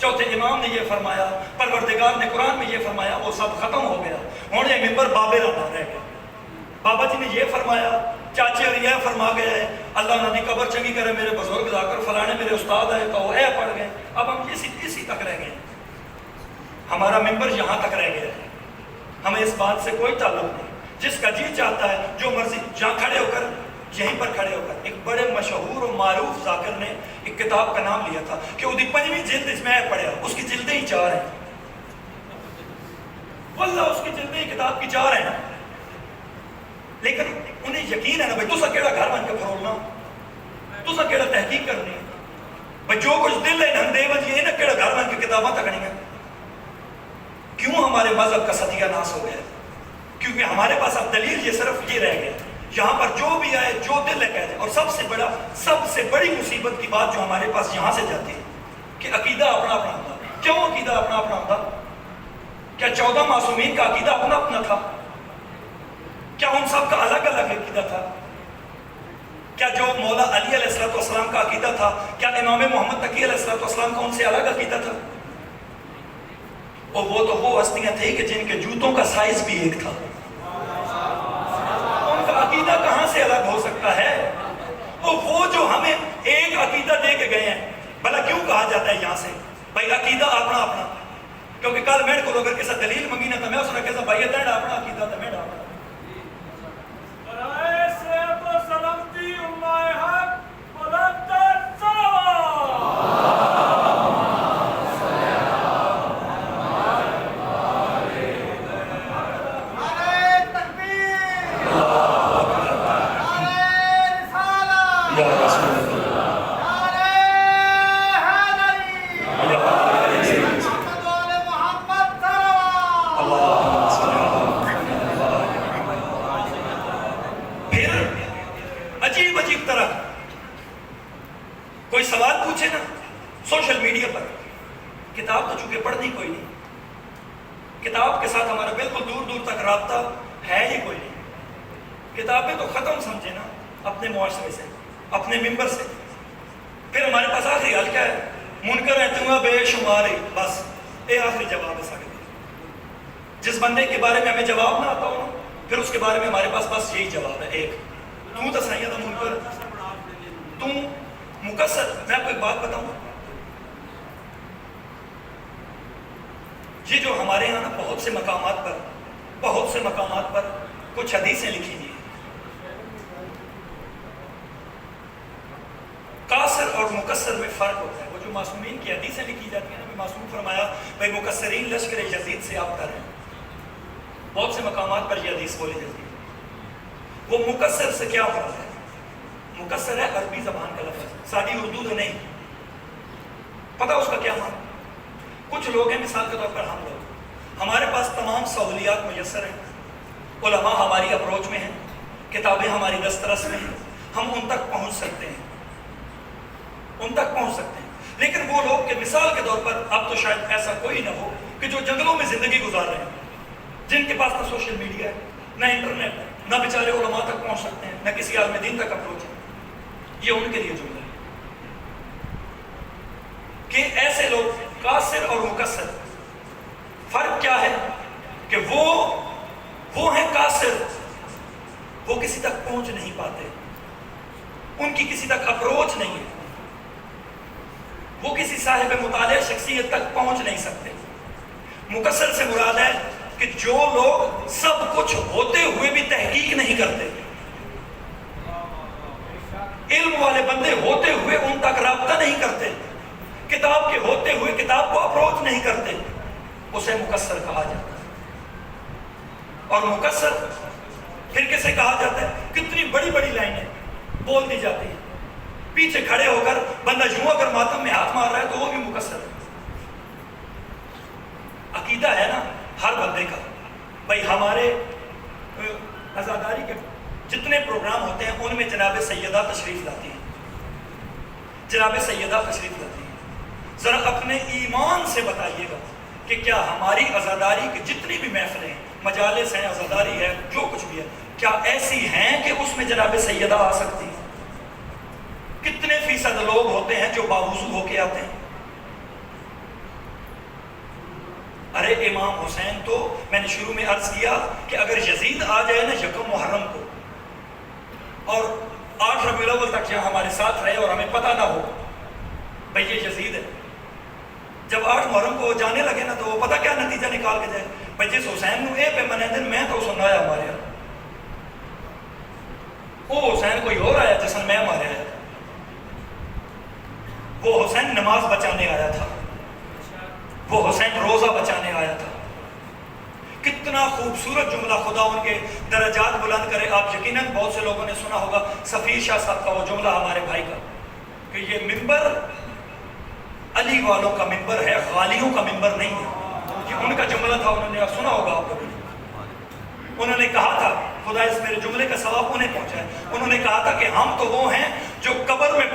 C: چوتھے امام نے یہ فرمایا، پروردگار نے قرآن میں یہ فرمایا، وہ سب ختم ہو گیا. ہوں یہ ممبر بابے رہا رہ گیا. بابا جی نے یہ فرمایا، چاچے اور یہ فرما گیا ہے، اللہ انہوں نے قبر چنگی کرے میرے بزرگ جا کر فلانے میرے استاد آئے تو اے پڑھ گئے. اب ہم اسی تک رہ گئے. ہمارا ممبر یہاں تک رہ گیا ہے. ہمیں اس بات سے کوئی تعلق نہیں. جس کا جی چاہتا ہے جو مرضی جہاں کھڑے ہو کر، یہیں پر کھڑے ہو کر. ایک بڑے مشہور و معروف ذاکر نے ایک کتاب کا نام لیا تھا کہ وہ 5ویں جلد اس میں پڑھا، اس کی جلدیں ہی 4 ہیں. واللہ اس کی جلدیں کتاب کی 4 ہیں. لیکن انہیں یقین ہے نا بھائی تسا کیڑا گھر بن کے پھرولنا، تسا کیڑا تحقیق کرنی، بھائی جو کچھ دل ہے نم دے بجی نا کیڑا گھر بن کے کتاباں تکڑی ہیں. کیوں ہمارے مذہب کا ستیہ ناس ہو گیا؟ کیونکہ ہمارے پاس اب دلیل یہ صرف یہ رہ گیا، یہاں پر جو بھی آئے جو دل ہے کہہ دے. اور سب سے بڑی مصیبت کی بات جو ہمارے پاس یہاں سے جاتی ہے کہ عقیدہ اپنا اپنا ہوتا. کیوں عقیدہ اپنا اپنا ہوتا؟ کیا 14 معصومین کا عقیدہ اپنا اپنا تھا؟ کیا ان سب کا الگ الگ عقیدہ تھا؟ کیا جو مولا علی علیہ السلام کا عقیدہ تھا، کیا امام محمد تقی علیہ السلام کا ان سے الگ عقیدہ تھا؟ اور وہ تو وہ ہستیاں تھیں کہ جن کے جوتوں کا سائز بھی ایک تھا. ان کا عقیدہ کہاں سے الگ ہو سکتا ہے؟ اور وہ جو ہمیں ایک عقیدہ دے کے گئے ہیں، بھلا کیوں کہا جاتا ہے یہاں سے بھائی عقیدہ اپنا اپنا؟ کیونکہ کل میرے کو اگر کسی دلیل منگی نہ تو میں اس نے کہا بھائی تیرا اپنا عقیدہ تھا میرا اپنا. کوئی سوال پوچھے نا سوشل میڈیا پر، کتاب تو چونکہ پڑھنی کوئی نہیں، کتاب کے ساتھ ہمارا بالکل دور دور تک رابطہ ہے ہی کوئی نہیں. کتابیں تو ختم سمجھے نا اپنے معاشرے سے، اپنے ممبر سے. پھر ہمارے پاس آخری حل کیا ہے؟ منکر اعتماد بے شمار ہی، بس یہ آخری جواب ہے سارے. جس بندے کے بارے میں ہمیں جواب نہ آتا ہو پھر اس کے بارے میں ہمارے پاس بس یہی جواب ہے ایک، تو تصحیح تھا منکر، تم مقصر. میں آپ کو ایک بات بتاؤں، یہ جو ہمارے یہاں نا بہت سے مقامات پر کچھ حدیثیں لکھی ہوئی ہیں. قاصر اور مقصر میں فرق ہوتا ہے. وہ جو معصومین کی حدیثیں لکھی جاتی ہیں نا، معصوم فرمایا بھائی مقصرین لشکر یزید سے ابتر ہیں. بہت سے مقامات پر یہ حدیث بولی جاتی ہے. وہ مقصر سے کیا مراد ہے؟ مقصر ہے عربی زبان کا لفظ، ساری اردو تو نہیں. پتہ اس کا کیا معنی؟ کچھ لوگ ہیں، مثال کے طور پر ہم لوگ، ہمارے پاس تمام سہولیات میسر ہیں، علماء ہماری اپروچ میں ہیں، کتابیں ہماری دسترس میں ہیں، ہم ان تک پہنچ سکتے ہیں. لیکن وہ لوگ کہ مثال کے طور پر اب تو شاید ایسا کوئی نہ ہو کہ جو جنگلوں میں زندگی گزار رہے ہیں، جن کے پاس نہ سوشل میڈیا ہے، نہ انٹرنیٹ ہے، نہ بیچارے علماء تک پہنچ سکتے ہیں، نہ کسی عالم دین تک اپروچ ہے. یہ ان کے لیے جملہ ہے کہ ایسے لوگ قاصر اور مقصر، فرق کیا ہے کہ وہ ہیں قاصر، وہ کسی تک پہنچ نہیں پاتے، ان کی کسی تک اپروچ نہیں ہے، وہ کسی صاحب مطالعہ شخصیت تک پہنچ نہیں سکتے. مقصر سے مراد ہے کہ جو لوگ سب کچھ ہوتے ہوئے بھی تحقیق نہیں کرتے، علم والے بندے ہوتے ہوئے ان تک رابطہ نہیں کرتے، کتاب کے ہوتے ہوئے کتاب کو اپروچ نہیں کرتے، اسے مقصر کہا جاتا ہے. اور مقصر پھر کسے کہا جاتا ہے؟ کتنی بڑی بڑی لائنیں بول دی جاتی ہیں، پیچھے کھڑے ہو کر بندہ یوں اگر ماتم میں ہاتھ مار رہا ہے تو وہ بھی مقصر ہے. عقیدہ ہے نا ہر بندے کا. بھائی ہمارے عزاداری کے جتنے پروگرام ہوتے ہیں ان میں جناب سیدہ تشریف لاتی ہیں، ذرا اپنے ایمان سے بتائیے گا کہ کیا ہماری عزاداری کی جتنی بھی محفلیں ہیں، مجالس ہیں، عزاداری ہے، جو کچھ بھی ہے، کیا ایسی ہیں کہ اس میں جناب سیدہ آ سکتی ہیں؟ کتنے فیصد لوگ ہوتے ہیں جو باوضو ہو کے آتے ہیں؟ ارے امام حسین تو میں نے شروع میں عرض کیا کہ اگر یزید آ جائے نا یکم محرم کو اور 8 ربیع الاول تک یہاں ہمارے ساتھ رہے اور ہمیں پتہ نہ ہو بھئی یہ یزید ہے، جب 8 محرم کو جانے لگے نا تو وہ پتہ کیا نتیجہ نکال کے جائے، بھئی جس حسین نو اے پہ منے دن میں تو سنایا ہمارے یہاں وہ حسین کوئی اور آیا جسن میں ہمارے آیا، وہ حسین نماز بچانے آیا تھا، وہ حسین روزہ بچانے آیا تھا۔ کتنا خوبصورت جملہ، خدا ان کے درجات بلند کرے۔ آپ یقیناً بہت سے لوگوں نے سنا ہوگا سفیر شاہ صاحب کا وہ جملہ ہمارے بھائی کا کہ یہ منبر علی والوں کا منبر ہے، غالیوں کا منبر نہیں ہے، یہ ان کا جملہ تھا، انہوں نے سنا ہوگا آپ کبھی۔ انہوں نے کہا تھا، خدا اس میرے جملے کا ثواب انہیں پہنچا ہے، انہوں نے کہا تھا کہ ہم تو وہ ہیں جو قبر میں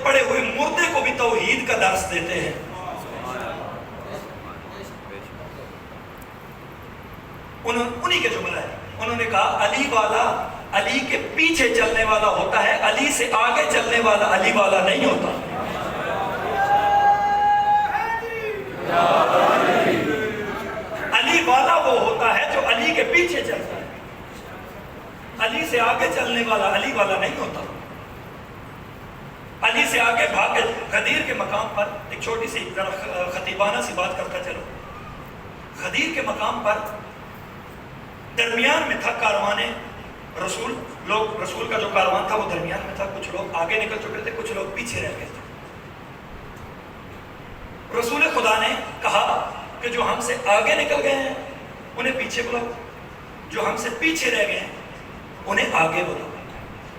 C: پڑے ہوئے مردے کو بھی توحید کا درس دیتے ہیں۔ انہی کے جملہ ہے، انہوں نے کہا علی والا علی کے پیچھے چلنے والا ہوتا ہے، علی سے آگے چلنے والا علی والا نہیں ہوتا۔ علی والا وہ ہوتا ہے جو علی کے پیچھے چلتا ہے، علی سے آگے چلنے والا علی والا نہیں ہوتا۔ علی سے آگے بھاگ کے غدیر کے مقام پر ایک چھوٹی سی خطیبانہ سی بات کرتا چلو، غدیر کے مقام پر درمیان میں تھا کاروان رسول، لوگ رسول کا جو کاروان تھا وہ درمیان میں تھا، کچھ لوگ آگے نکل چکے تھے، کچھ لوگ پیچھے رہ گئے تھے۔ رسول خدا نے کہا کہ جو ہم سے آگے نکل گئے ہیں انہیں پیچھے بلاؤ، جو ہم سے پیچھے رہ گئے ہیں انہیں آگے بلاؤ۔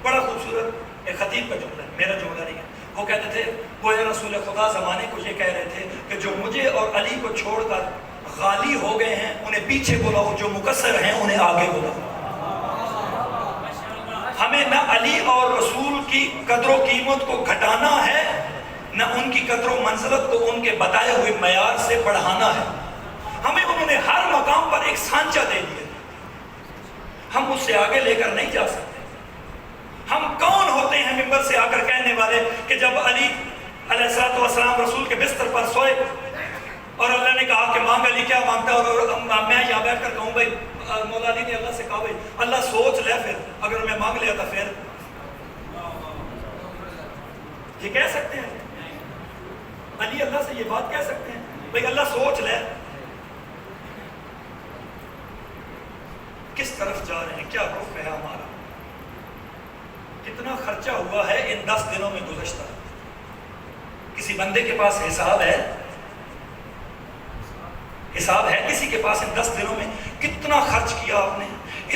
C: بڑا خوبصورت ایک خطیب کا جملہ ہے، میرا جملہ نہیں ہے۔ وہ کہتے تھے گویا رسول خدا زمانے کو یہ کہہ رہے تھے کہ جو مجھے اور علی کو چھوڑ کر غالی ہو گئے ہیں انہیں پیچھے بلاؤ، جو مقصر ہیں انہیں آگے بلاؤ۔ ہمیں نہ علی اور رسول کی قدر و قیمت کو گھٹانا ہے، نہ ان کی قدر و منزلت کو ان کے بتائے ہوئے معیار سے بڑھانا ہے۔ ہمیں انہوں نے ہر مقام پر ایک سانچہ دے دیا، ہم اس سے آگے لے کر نہیں جا سکتے۔ ہم کون ہوتے ہیں ممبر سے آ کر کہنے والے کہ جب علی علیہ السلام رسول کے بستر پر سوئے اور اللہ نے کہا کہ مانگ علی کیا مانگتا ہے، اور میں یہاں بیٹھ کر کہوں بھائی مولا علی نے اللہ سے کہا بھائی اللہ سوچ لے، پھر اگر میں مانگ لیا تھا پھر یہ کہہ سکتے ہیں علی اللہ سے یہ بات کہہ سکتے ہیں بھائی اللہ سوچ لے؟ کس طرف جا رہے ہیں، کیا رخ ہے ہمارا، کتنا خرچہ ہوا ہے ان 10 دنوں میں گزشتہ؟ کسی بندے کے پاس حساب ہے؟ حساب ہے کسی کے پاس ان 10 دنوں میں کتنا خرچ کیا آپ نے؟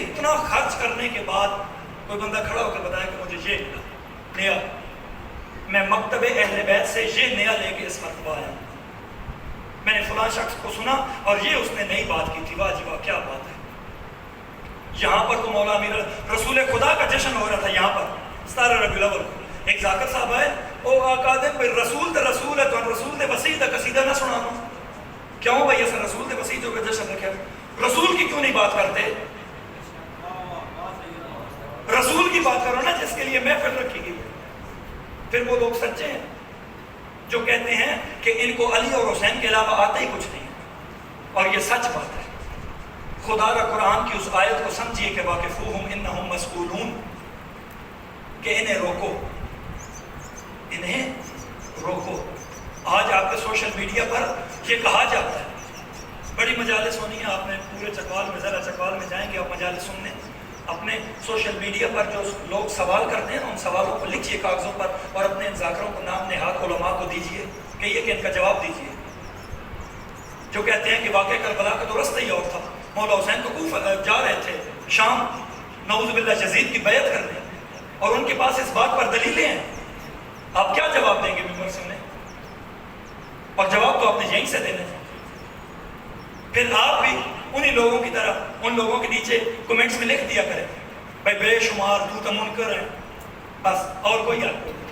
C: اتنا خرچ کرنے کے بعد کوئی بندہ کھڑا ہو کے بتایا کہ مجھے یہ ملا نیا، میں مکتب اہل بیت سے یہ نیا لے کے اس مرتبہ آیا، میں نے فلاں شخص کو سنا اور یہ اس نے نئی بات کی تھی، واہ جی واہ کیا بات ہے۔ یہاں پر تو مولا امیر رسول خدا کا جشن ہو رہا تھا، یہاں پر 17 ربیع الاول کو ایک ذاکر صاحب ہے، او آقا دے کوئی رسول تے رسول ہے تو رسول تے وسیع دا قصیدہ نہ سنانا، کیوں بھائی ایسا رسول تے وسیع جو کا جشن رکھا، رسول کی کیوں نہیں بات کرتے؟ رسول کی بات کرو نا جس کے لیے محفل رکھی گئی ہے۔ پھر وہ لوگ سچے ہیں جو کہتے ہیں کہ ان کو علی اور حسین کے علاوہ آتا ہی کچھ نہیں، اور یہ سچ بات ہے۔ خدا را قرآن کی اس آیت کو سمجھیے کہ واقفوہم انہم مسئولون، کہ انہیں روکو، انہیں روکو۔ آج آپ کے سوشل میڈیا پر یہ کہا جاتا ہے، بڑی مجالس ہونی ہے، آپ نے پورے چکوال میں ذرا چکوال میں جائیں گے آپ مجالس سننے، اپنے سوشل میڈیا پر جو لوگ سوال کرتے ہیں ان سوالوں کو لکھیے کاغذوں پر اور اپنے ان ذاکروں کو نام نہاد علماء کو دیجیے، کہیے کہ ان کا جواب دیجیے، جو کہتے ہیں کہ واقعہ کربلا کا تو رستہ ہی اور تھا، مولا حسین تو کوفہ جا رہے تھے شام نعوذ باللہ یزید کی بیعت کرنے، اور ان کے پاس اس بات پر دلیلیں ہیں، آپ کیا جواب دیں گے ممبر سے انہیں؟ اور جواب تو آپ نے یہیں سے دینا ہے۔ پھر آپ بھی انہی لوگوں کی طرح ان لوگوں کے نیچے کومنٹس میں لکھ دیا کریں بھائی بے شمار تو منکر ہیں، بس اور کوئی آپ کو نہیں۔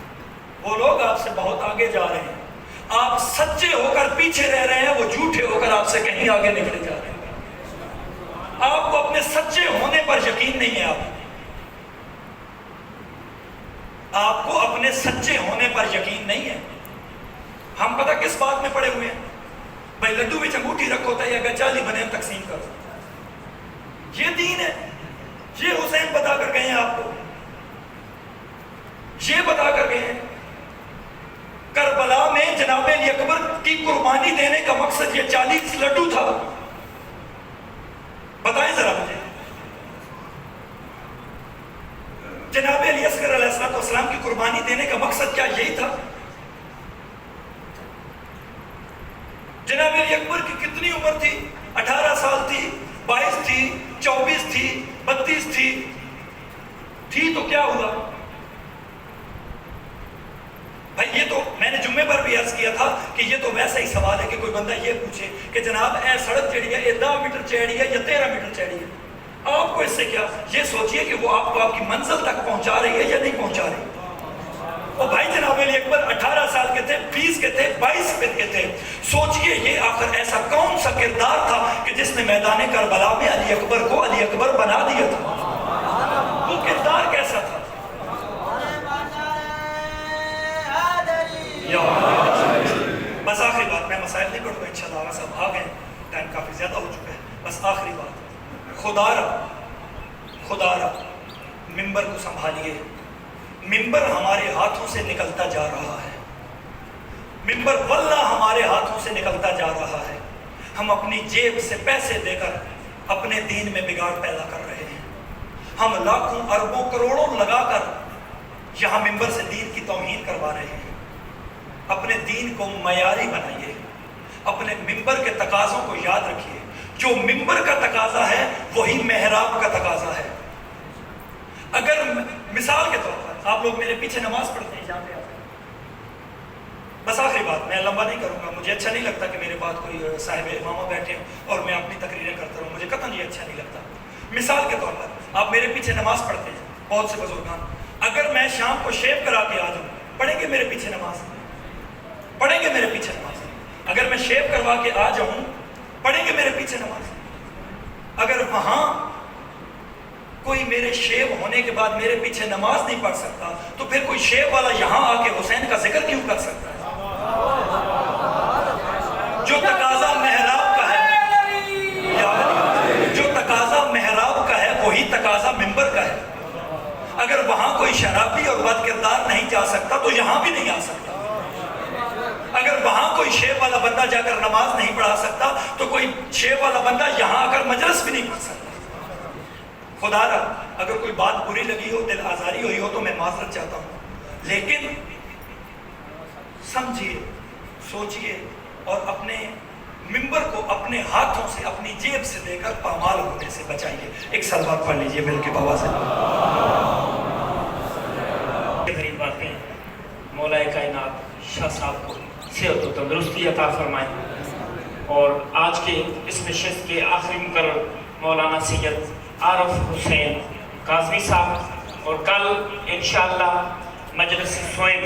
C: وہ لوگ آپ سے بہت آگے جا رہے ہیں، آپ سچے ہو کر پیچھے رہ رہے ہیں، وہ جھوٹے ہو کر آپ سے کہیں آگے نکلے جا رہے ہیں۔ آپ کو اپنے سچے ہونے پر یقین نہیں ہے، آپ کو اپنے سچے ہونے پر یقین نہیں ہے۔ ہم پتہ کس بات میں پڑے ہوئے ہیں؟ بھائی لڈو میں انگوٹھی رکھو تو یہ گچالی بنے تقسیم کرو. یہ دین ہے. یہ حسین بتا کر گئے ہیں آپ کو, یہ بتا کر گئے ہیں. کربلا میں جناب علی اکبر کی قربانی دینے کا مقصد یہ 40 لڈو تھا. بتائیں ذرا مجھے, جناب علی اصغر علیہ السلام کی قربانی دینے کا مقصد کیا یہی تھا؟ جناب علی اکبر کی کتنی عمر تھی؟ 18 سال تھی, 22 تھی, 24 تھی, 32 تھی تو کیا ہوا بھائی؟ یہ تو میں نے جمعے پر بھی عرض کیا تھا کہ یہ تو ویسا ہی سوال ہے کہ کوئی بندہ یہ پوچھے کہ جناب اے سڑک چڑھی ہے, اے 10 میٹر چڑھی ہے یا 13 میٹر چڑھی ہے, آپ کو اس سے کیا؟ یہ سوچئے کہ وہ آپ کو آپ کی منزل تک پہنچا رہی ہے یا نہیں پہنچا رہی. اور بھائی جناب علی اکبر 18 سال کے تھے, 20 کے تھے, 22 کے تھے. سوچئے یہ آخر ایسا کون سا کردار تھا کہ جس نے میدان کربلا میں علی اکبر کو علی اکبر بنا دیا تھا؟ وہ کردار کیسا تھا؟ بس آخری بات, میں مسائل نہیں پڑھوں گا انشاءاللہ, آگا صاحب آ گئے, ٹائم کافی زیادہ ہو چکا ہے. بس آخری بات, خدا را ممبر کو سنبھالیے. ممبر ہمارے ہاتھوں سے نکلتا جا رہا ہے. ممبر واللہ ہمارے ہاتھوں سے نکلتا جا رہا ہے. ہم اپنی جیب سے پیسے دے کر اپنے دین میں بگاڑ پیدا کر رہے ہیں. ہم لاکھوں اربوں کروڑوں لگا کر یہاں ممبر سے دین کی توہین کروا رہے ہیں. اپنے دین کو معیاری بنائیے, اپنے ممبر کے تقاضوں کو یاد رکھیے. جو ممبر کا تقاضا ہے وہی محراب کا تقاضا ہے. اگر مثال کے طور پر آپ لوگ میرے پیچھے نماز پڑھتے ہیں, جہاں پہ آتے ہیں, بس آخری بات, میں لمبا نہیں کروں گا, مجھے اچھا نہیں لگتا کہ میرے بعد کوئی صاحب امامہ بیٹھے اور میں اپنی تقریریں کرتا رہوں, مجھے قطعاً یہ اچھا نہیں لگتا. مثال کے طور پر آپ میرے پیچھے نماز پڑھتے ہیں, بہت سے بزرگان, اگر میں شام کو شیو کرا کے آ جاؤں, پڑھیں گے میرے پیچھے نماز؟ پڑھیں گے میرے پیچھے نماز؟ اگر میں شیو کروا کے آ جاؤں, پڑھیں گے میرے پیچھے نماز؟ اگر وہاں کوئی میرے شیو ہونے کے بعد میرے پیچھے نماز نہیں پڑھ سکتا تو پھر کوئی شیو والا یہاں آ کے حسین کا ذکر کیوں کر سکتا ہے؟ جو تقاضا محراب کا ہے, جو تقاضا محراب کا ہے وہی تقاضا ممبر کا ہے. اگر وہاں کوئی شرابی اور بد کردار نہیں جا سکتا تو یہاں بھی نہیں آ سکتا. اگر وہاں کوئی شیو والا بندہ جا کر نماز نہیں پڑھا سکتا تو کوئی شیو والا بندہ یہاں آ کر مجلس بھی نہیں پڑھ سکتا. خدا را اگر کوئی بات بری لگی ہو, دل آزاری ہوئی ہو تو میں معذرت چاہتا ہوں, لیکن سمجھیے, سوچئے اور اپنے ممبر کو اپنے ہاتھوں سے, اپنی جیب سے دے کر پامال ہونے سے بچائیے. ایک صلوات پڑھ لیجئے مل کے بابا سے.
A: بہترین باتیں مولا کائنات شاہ صاحب کو صحت و تندرستی عطا فرمائیں. اور آج کے اس نشست کے آخری مقرر مولانا سید عارف حسین کاظمی صاحب, اور کل انشاءاللہ مجلس سوئم